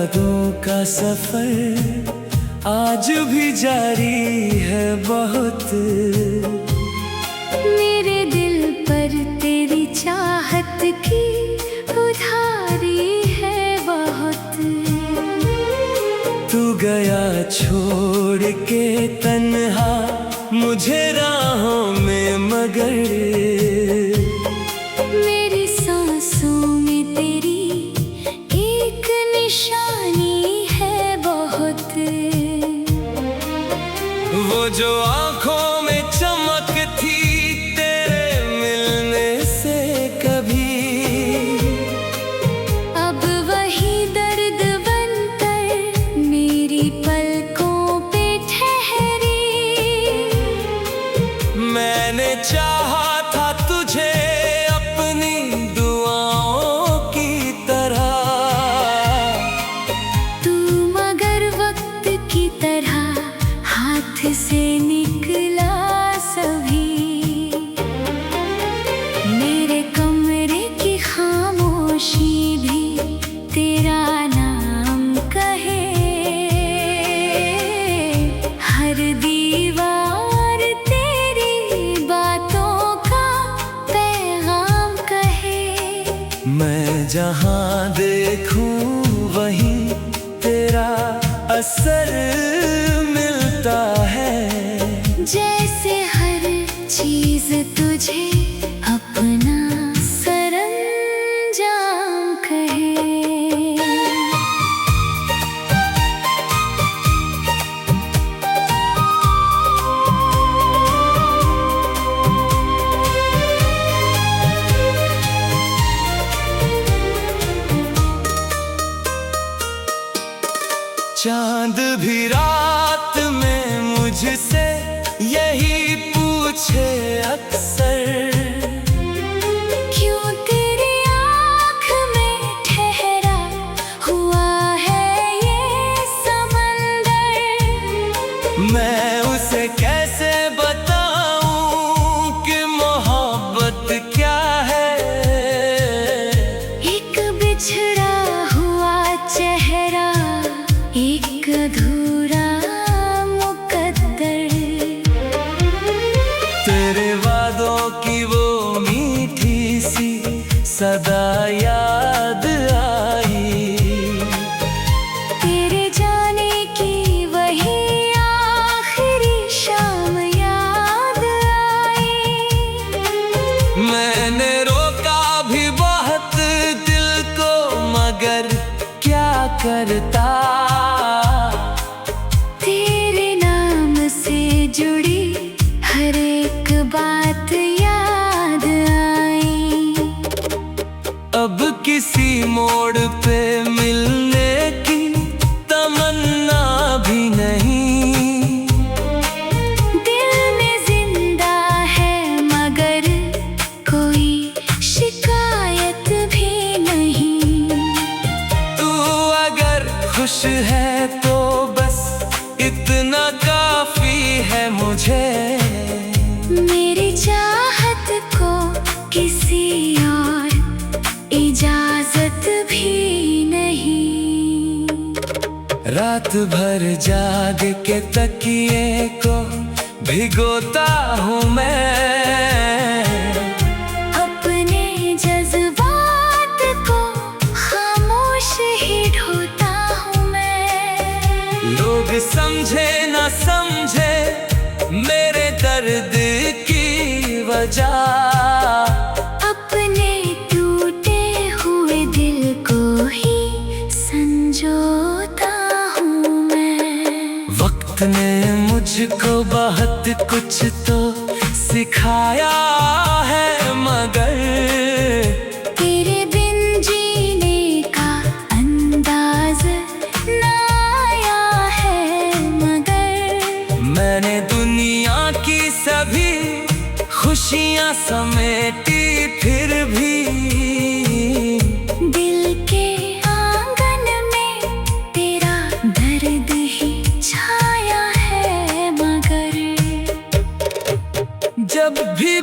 यादों का सफर आज भी जारी है बहुत। मेरे दिल पर तेरी चाहत की उधारी है बहुत। तू गया छोड़ के तन्हा मुझे राहों में, मगर मेरी सांसों में तेरी एक निशानी है बहुत। वो जो आँखों में चमक थी तेरे मिलने से कभी, अब वही दर्द बनकर मेरी पलकों पे ठहरी। मैंने चाहा था तुझे अपनी दुआओं की तरह, तू मगर वक्त की तरह हाथ से निकला सभी। मेरे कमरे की खामोशी भी तेरा नाम कहे। हर दीवार तेरी बातों का पैगाम कहे। मैं जहाँ देखूं वहीं तेरा असर मिलता है। जैसे हर चीज तुझे अपना सरंजाम कहे। चांद भी रात में मुझसे यही पूछे अक्सर, क्यों तेरी आँख में ठहरा हुआ है ये समंदर। मैं उसे कैसे बताऊं कि मोहब्बत क्या है। एक बिछड़ा हुआ चेहरा, एक अधूरा मुकद्दर। तेरे वादों की वो मीठी सी सदा याद आई, तेरे जाने की वही आखिरी शाम याद आई। मैंने रोका भी बहुत दिल को, मगर क्या करता। तेरे नाम से जुड़ी हर एक बात याद आई। अब किसी मोड़ पे मिलने की तमन्ना भी नहीं। दिल में जिंदा है मगर कोई शिकायत भी नहीं। तू अगर खुश है तो बस इतना काफी है मुझे। मेरी चाहत को किसी और इजाजत भी नहीं। रात भर जाग के तकिए को भिगोता हूँ मैं, अपने जज्बात को खामोश ही ढोता हूँ मैं। लोग समझे न समझे मेरे दर्द की वजह, अपने टूटे हुए दिल को ही संजोता हूँ मैं। वक्त ने मुझको बहुत कुछ तो सिखाया है, मगर तेरे बिन जीने का अंदाज ना आया है मगर। मैंने दुनिया की सभी खुशियाँ समेटी, फिर भी दिल के आंगन में तेरा दर्द ही छाया है मगर। जब भी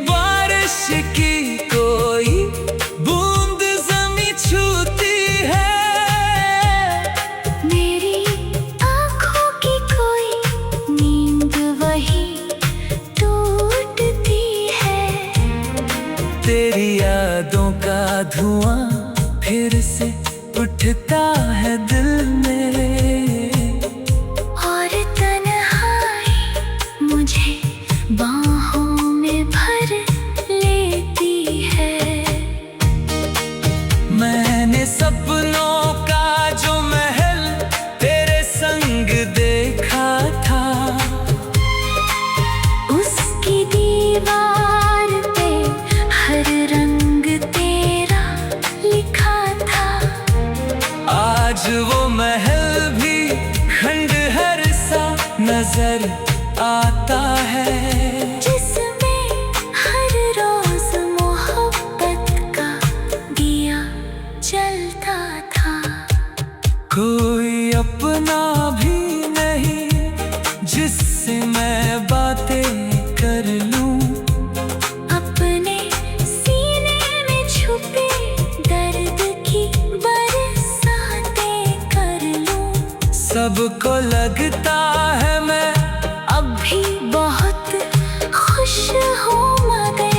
धुआं फिर से उठता है दिल में। और तन्हाई मुझे बाहों में भर लेती है। मैंने सपनों का जो महल तेरे संग देखा था, उसकी दीवार पे हर रंग तेरा लिखा था। आज वो महल भी खंडहर सा नजर आता है, जिसमें हर रोज मोहब्बत का दिया जलता था। कोई अपना भी नहीं जिससे मैं बातें कर लूं, अपने सीने में छुपे दर्द की बरसातें कर लूं। सबको लगता है मैं अब भी बहुत खुश हूँ, मगर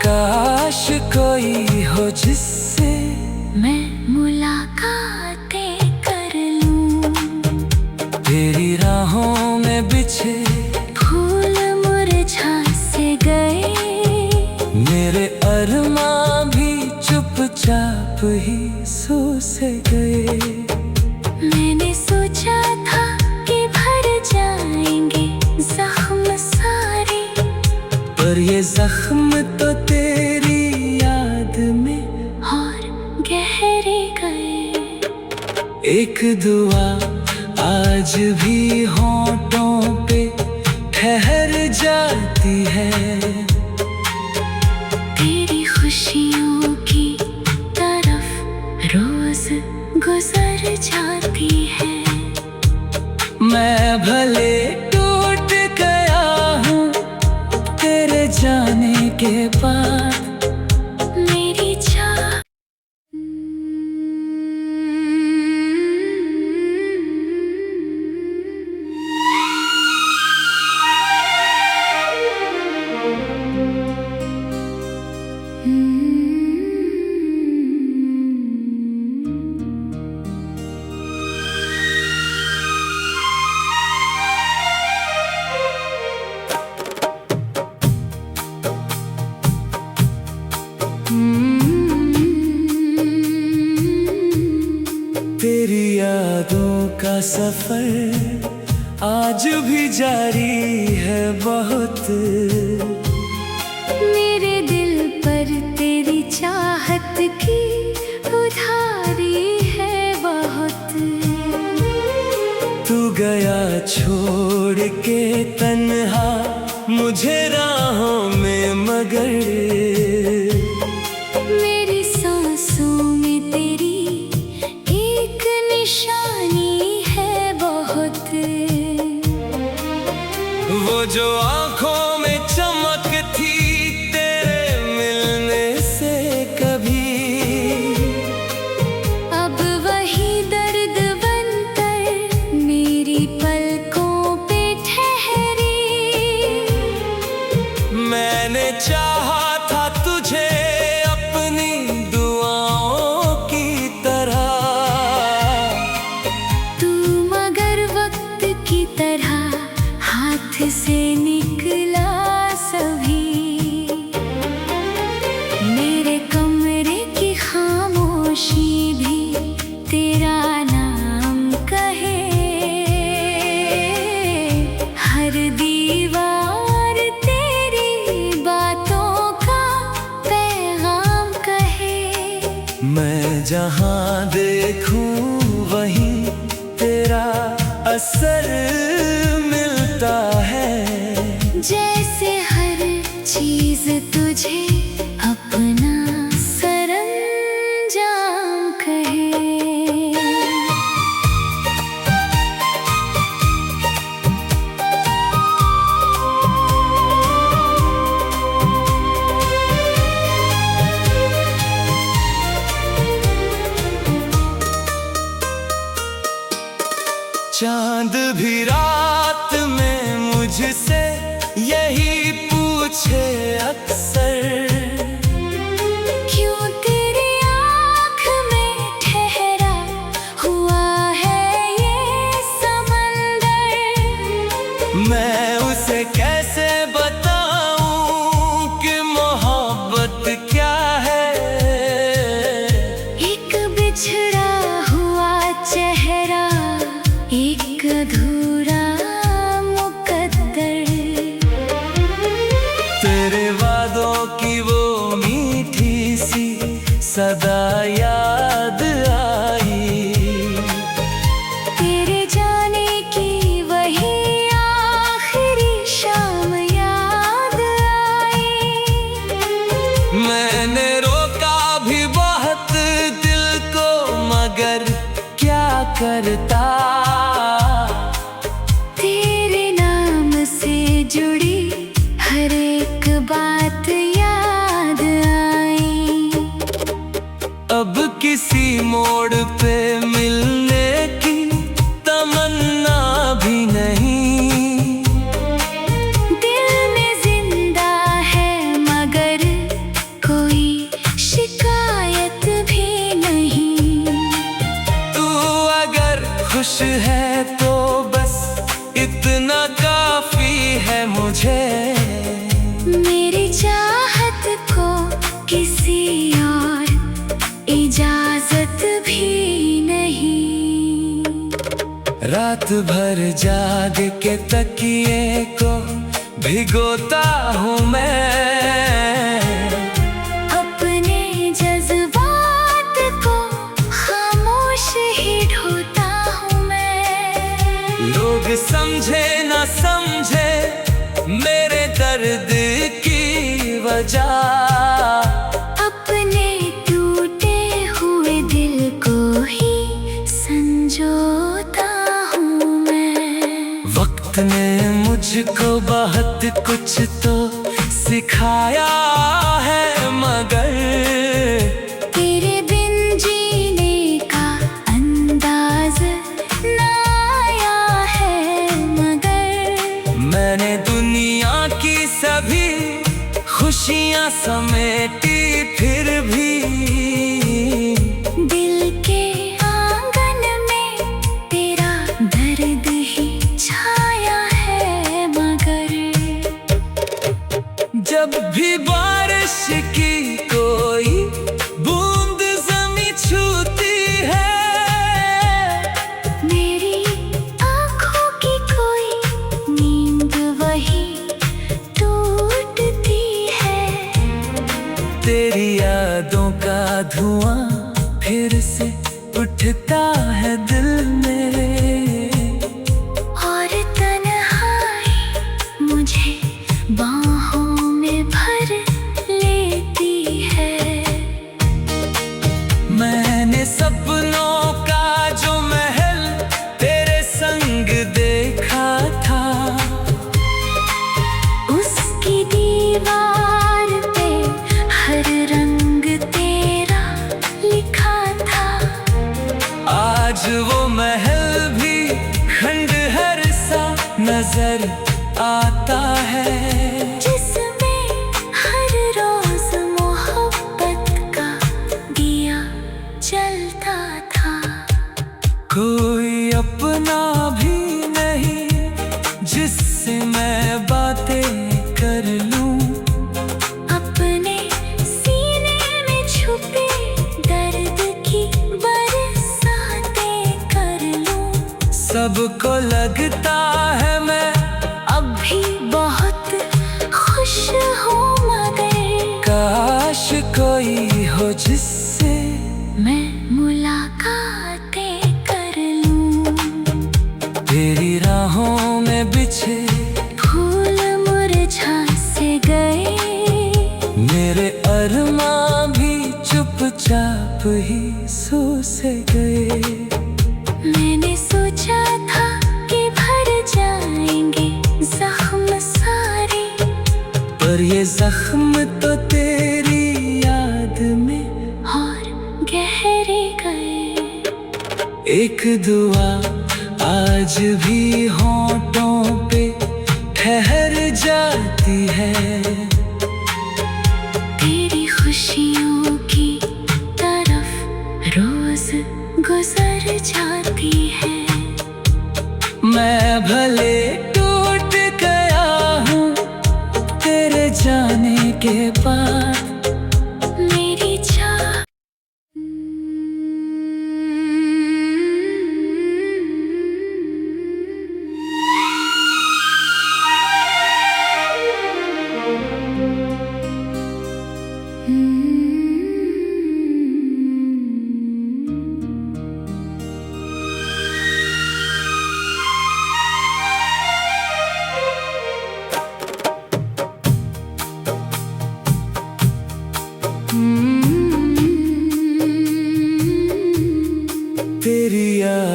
काश कोई हो जिससे मैं मुलाकातें कर लूं। तेरी राहों में बिछे फूल मुरझा से गए, मेरे अरमां भी चुपचाप ही सो से गए। मैंने सोचा था कि भर जाएंगे जख्म सारे, पर ये जख्म तो तेरी याद में और गहरे गए। एक दुआ आज भी होंठों पे ठहर जाती है, तेरी खुशियों की तरफ रोज गुजर जाती है। मैं भले टूट गया हूँ तेरे जाने के बाद, मेरी चाह तेरी यादों का सफर आज भी जारी है बहुत। मेरे दिल पर तेरी चाहत की उधारी है बहुत। तू गया छोड़ के तन्हा मुझे राहों में, मगर मेरी सांसों में तेरी एक निशानी है बहुत। वो जो आंखों में चमक थी तेरे मिलने से कभी, अब वही दर्द बनकर मेरी पलकों पे ठहरी। मैंने चाहा था तुझे अपनी दुआओं की तरह, तू मगर वक्त की तरह हाथ से निकला सभी। मेरे कमरे की खामोशी भी तेरा नाम कहे, हर दीवार तेरी बातों का पैगाम कहे। मैं जहां देखूं वहीं तेरा असर मिलता है, जैसे हर चीज तुझे अपना सरंजाम कहे। चांद भी रात में मुझसे यही पूछे अक्सर, क्यों तेरी सदा याद आई। तेरे जाने की वही आखिरी शाम याद आई। मैंने रोका भी बहुत दिल को, मगर क्या करता। तेरे नाम से जुड़ी हर एक बात याद आई। अब किसी मोड़ पे मिलने की तमन्ना भी नहीं। दिल में जिंदा है मगर कोई शिकायत भी नहीं। तू अगर खुश है तो बस इतना काफी है मुझे। मेरी चाहत को किसी और इजाजत भी नहीं। रात भर जाग के तकिए को भिगोता हूँ मैं। अपने जज्बात को खामोश ही ढोता हूँ मैं। लोग समझे न समझे मेरे दर्द की वजह। अपने टूटे हुए दिल को ही संजोता हूँ मैं। वक्त ने मुझको बहुत कुछ तो सिखाया है, मगर तेरे बिन जीने का अंदाज ना आया है मगर। मैंने दुनिया की सभी खुशियाँ समेटी, फिर भी दिल के आंगन में तेरा दर्द ही छाया है मगर। जब भी बारिश की कोई बूंद ज़मीं छूती है, मेरी आँखों की कोई नींद वही टूटती है। तेरी यादों का धुआं फिर से उठता है दिल में। और तन्हाई मुझे बाहों में भर लेती है। मैंने सपनों का जो महल तेरे संग देखा था, उसकी दीवार पे हर रंग तेरा लिखा था। आज वो महल भी खंडहर सा नजर आता है, जिसमें हर रोज मोहब्बत का दिया जलता था। कोई अपना भी नहीं जिससे मैं बातें कर लूं। अपने सीने में छुपे दर्द की बरसातें कर लूं। सबको लगता है मैं अब भी बहुत खुश हूँ मगर काश कोई हो जिससे मैं मुलाकातें कर लूं। तेरी राहों में बिछे फूल मुरझा से गए, मेरे अरमां भी चुपचाप ही सो से गए। मैंने सोचा था कि भर जाएंगे जख्म सारे, पर ये जख्म तो तेरी याद में और गहरे गए। एक दुआ आज भी होंठों पे ठहर जाती है। तेरी खुशियों की तरफ रोज गुजर जाती है। मैं भले टूट गया हूँ तेरे जाने के बाद, मेरी चाह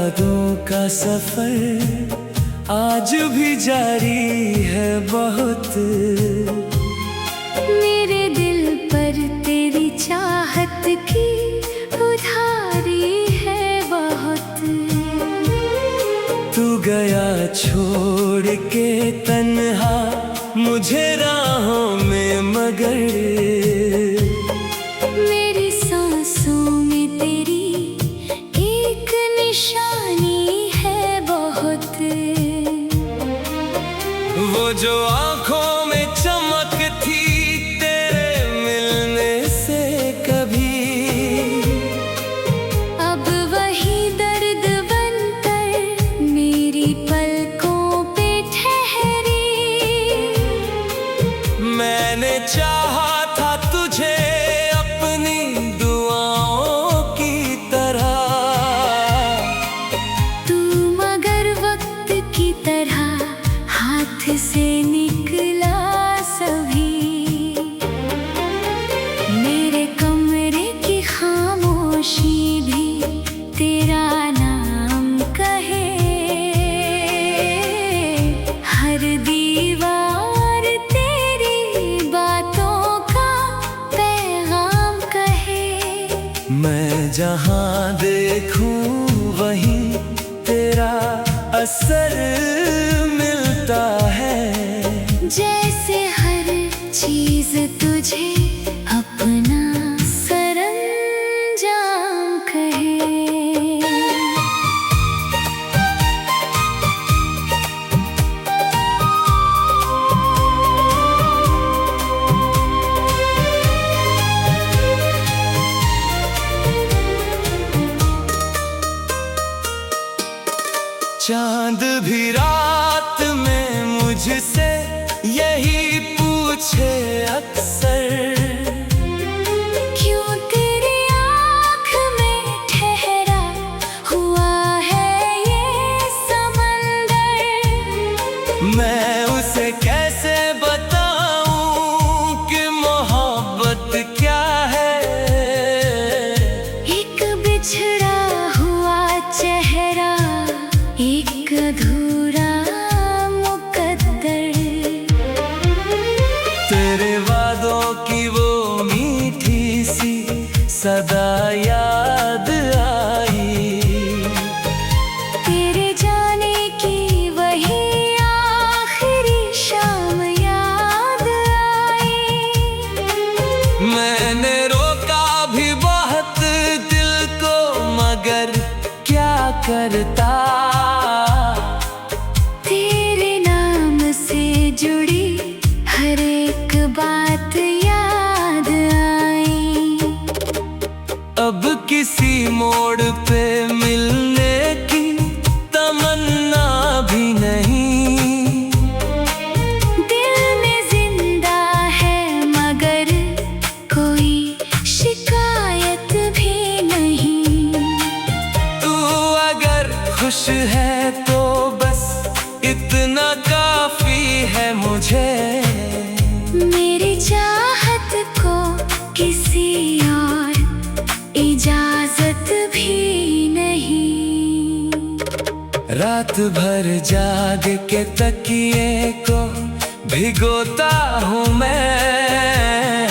यादों का सफर आज भी जारी है बहुत। मेरे दिल पर तेरी चाहत की उधारी है बहुत। तू गया छोड़ के तन्हा मुझे राहों में, मगर मेरी सांसों में तेरी एक निशानी है बहुत। वो जो आंखों में चमक थी तेरे मिलने से कभी, अब वही दर्द बनकर मेरी पलकों पे ठहरी। मैंने चाहा था तुझे अपनी दुआओं की तरह, तू मगर वक्त की तरह हाथ से निकला सभी। मेरे कमरे की खामोशी भी तेरा नाम कहे। हर दीवार तेरी बातों का पैगाम कहे। मैं जहां देखूं वहीं तेरा असर मिलता है। जैसे हर चीज तुझे अपना सरंजाम कहे। चांद भी रात में मुझसे यही पूछे अक्सर, क्यों तेरी आँख में ठहरा हुआ है ये समंदर। मैं उसे कैसे बताऊं कि मोहब्बत क्या है। एक बिछड़ा हुआ चेहरा, एक अधूरा मुकद्दर। तेरे वादों की वो मीठी सी सदा याद आई, तेरे जाने की वही आखिरी शाम याद आई। मैंने रोका भी बहुत दिल को, मगर क्या करता। तेरे नाम से जुड़ी हर एक बात याद आई। अब किसी मोड़ पे मिलने की तमन्ना भी नहीं। दिल में जिंदा है मगर कोई शिकायत भी नहीं। तू अगर खुश है तो बस इतना काफी है मुझे। मेरी चाहत को किसी और इजाजत भी नहीं। रात भर जाग के तकिए को भिगोता हूँ मैं,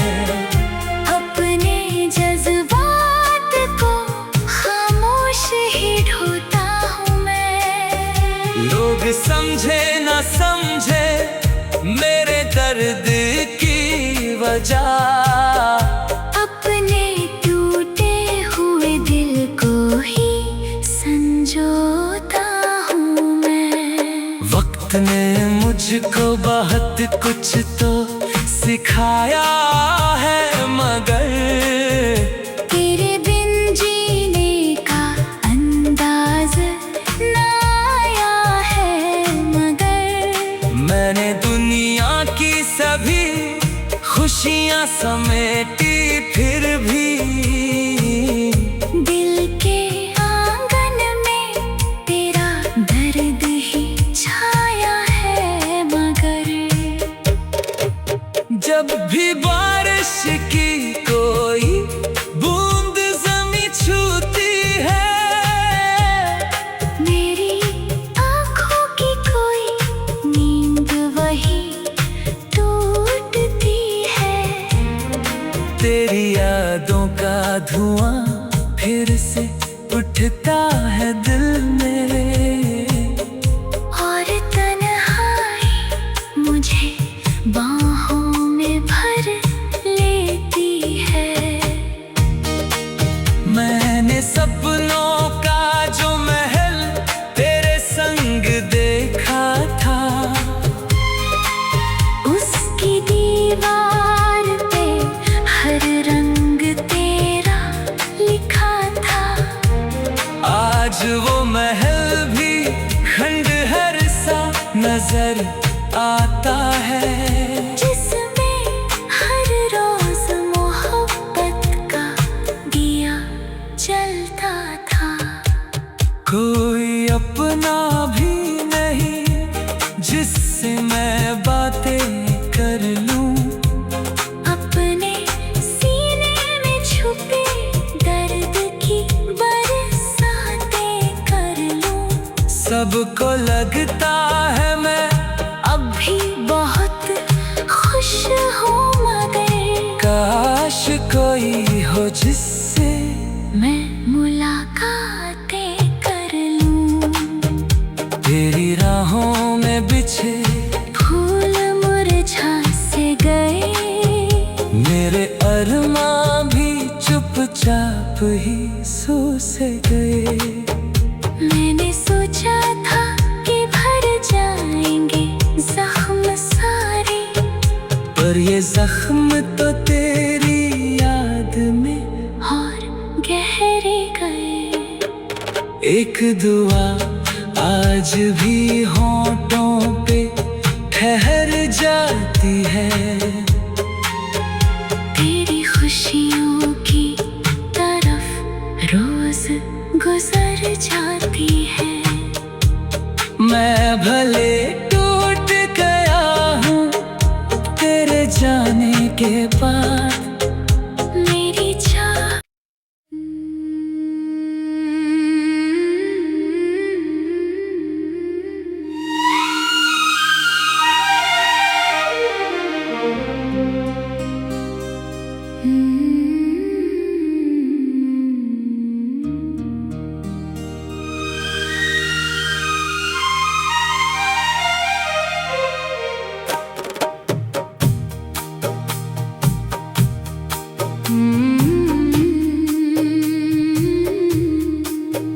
अपने जज्बात को खामोश ही ढोता हूँ मैं। लोग समझे न समझे मेरे दर्द की वजह, अपने टूटे हुए दिल को ही संजोता हूँ मैं। वक्त ने मुझको बहुत कुछ तो सिखाया है, मगर तेरे बिन जीने का अंदाज ना आया है मगर। मैंने दुनिया की सभी खुशियाँ समेटी फिर भी दिल के आंगन में तेरा दर्द ही छाया है मगर। जब भी फिर से उठता है दिल में। और तन्हाई मुझे बाहों में भर लेती है। मैंने सपनों का जो महल तेरे संग देखा था, उसकी दीवार पे हर रंग तेरा लिखा था। आज वो महल भी खंडहर सा नजर आता है, जिसमें हर रोज मोहब्बत का दिया जलता था। कोई अपना भी नहीं जिससे मैं बातें कर लूं, अपने सीने में छुपे दर्द की बरसातें कर लूं। सबको लगता है मैं अब भी बहुत खुश हूँ, मगर काश कोई हो जिससे मैं मुलाकातें कर लूं। तेरी राहों में बिछे फूल मुरझा से गए, मेरे अरमां भी चुपचाप ही सो से गए। मैंने सोचा था कि भर जाएंगे जख्म सारे, पर ये जख्म तो तेरी याद में और गहरे गए। एक दुआ आज भी होंठों पे ठहर जाती है, तेरी खुशियों की तरफ रोज गुजर जाती है। मैं भले टूट गया हूँ तेरे जाने के बाद, मेरी चाह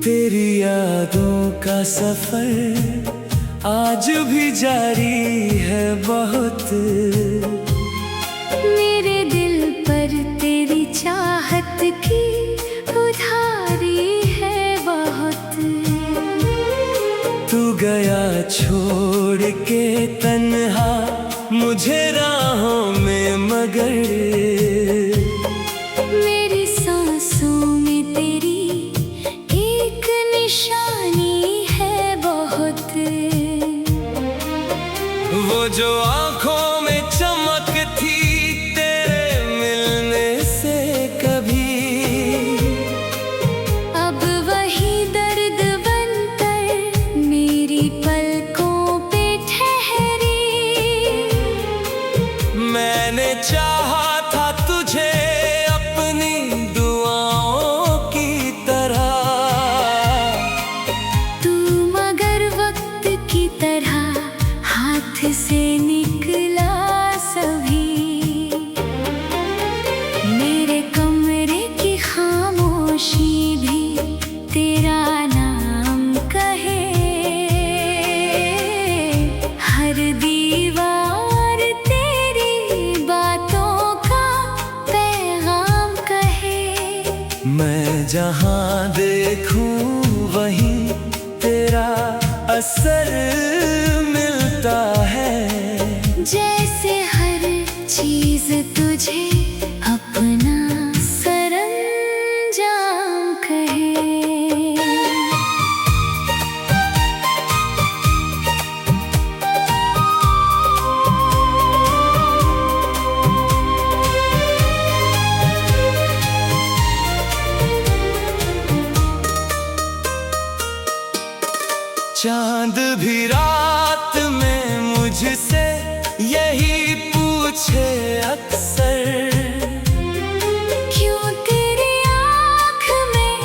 तेरी यादों का सफर आज भी जारी है बहुत। मेरे दिल पर तेरी चाहत की उधारी है बहुत। तू गया छोड़ के तन्हा मुझे राहों में, मगर मेरी सांसों में तेरी एक निशानी है बहुत। वो जो आंखों में चमक थी तेरे मिलने से कभी, अब वही दर्द बनकर मेरी पलकों पे ठहरी। मैंने चाहा था तुझे अपनी दुआओं की तरह, तू मगर वक्त की तरह हाथ से निकला सभी। मेरे कमरे की खामोशी भी तेरा नाम कहे, हर दीवार तेरी बातों का पैगाम कहे। मैं जहां देखूं वहीं तेरा असर मिलता है, जैसे हर चीज तुझे अपना सरंजाम कहे। चांद भी रात में मुझसे यही पूछे अक्सर, क्यों तेरी आँख में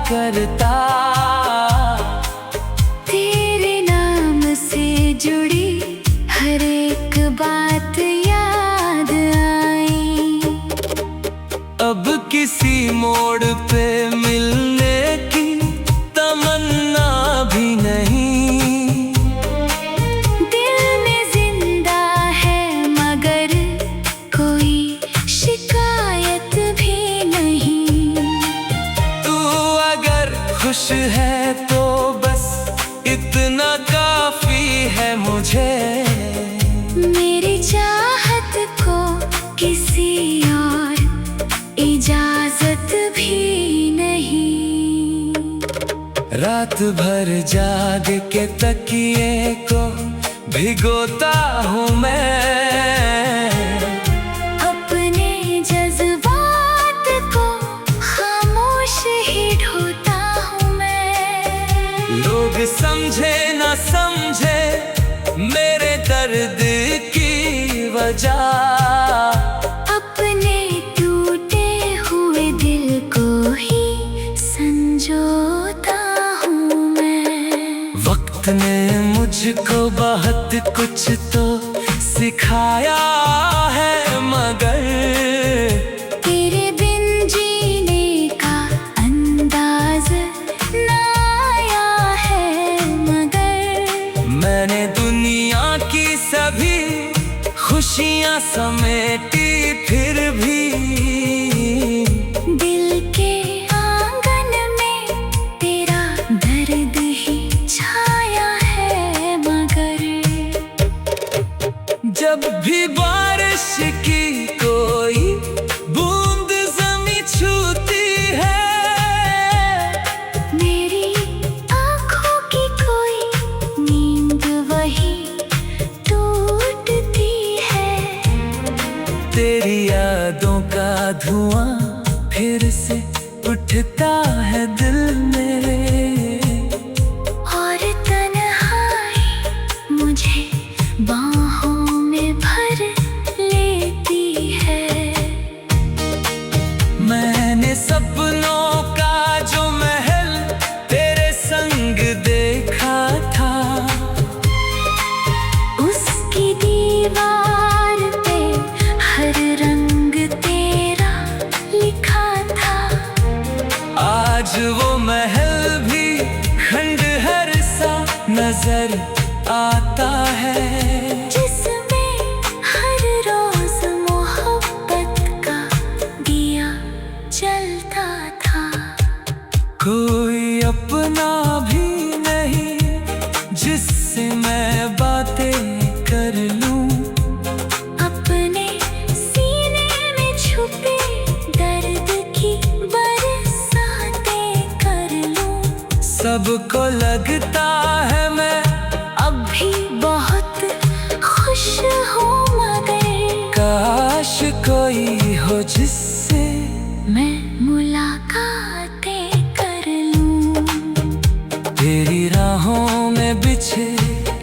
करता। तेरे नाम से जुड़ी हर एक बात याद आई। अब किसी मोड़ पे मिलने की तमन्ना भी नहीं। दिल में जिंदा है मगर कोई शिकायत भी नहीं। तू अगर खुश है तो बस इतना काफी है मुझे। मेरी चाहत को किसी और इजाजत भी नहीं। रात भर जाग के तकिए को भिगोता हूँ मैं। अपने जज्बात को खामोश ही ढोता हूँ मैं। लोग समझे न समझे मेरे दर्द की वजह। अपने टूटे हुए दिल को ही संजोता हूँ मैं। वक्त ने मुझको बहुत कुछ तो सिखाया है मगर तेरे बिन जीने का अंदाज ना आया है मगर। मैंने दुनिया की सभी खुशियाँ समेटी फिर भी दिल के आंगन में तेरा दर्द ही छाया है मगर। जब भी बारिश की कोई बूंद ज़मीं छूती है। मेरी आँखों की कोई नींद वही टूटती है। तेरी यादों का धुआं फिर से उठता है दिल में। और तन्हाई मुझे बाहों में भर लेती है। मैंने सपनों का जो महल तेरे संग देखा था। उसकी दीवार पे हर रंग तेरा लिखा था। आज वो महल भी खंडहर सा नजर आता है। जिसमें हर रोज मोहब्बत का दिया जलता था। कोई अपना भी नहीं जिससे मैं बातें कर लूं। अपने सीने में छुपे दर्द की बरसातें कर लूं। सबको लगता है मैं अब भी बहुत खुश हूँ मगर काश कोई हो जिससे मैं मुलाकातें कर लूं। तेरी राहों में बिछे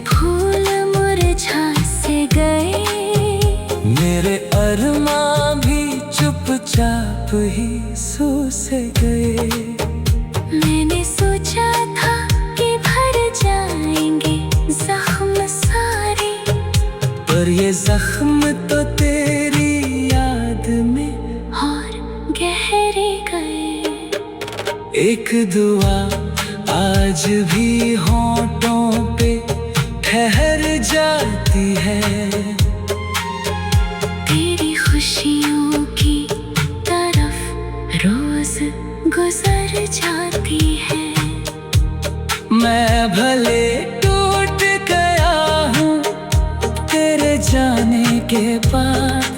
फूल मुरझा से गए। मेरे अरमां भी चुपचाप ही सो से गए। मैंने सोचा था कि भर जाएंगे जख्म सारे। पर ये जख्म तो तेरी याद में और गहरे गए। एक दुआ आज भी होंठों पे ठहर जाती है। तेरी खुशियों की तरफ रोज गुजर जाती है। मैं भले टूट गया हूँ तेरे जाने के बाद।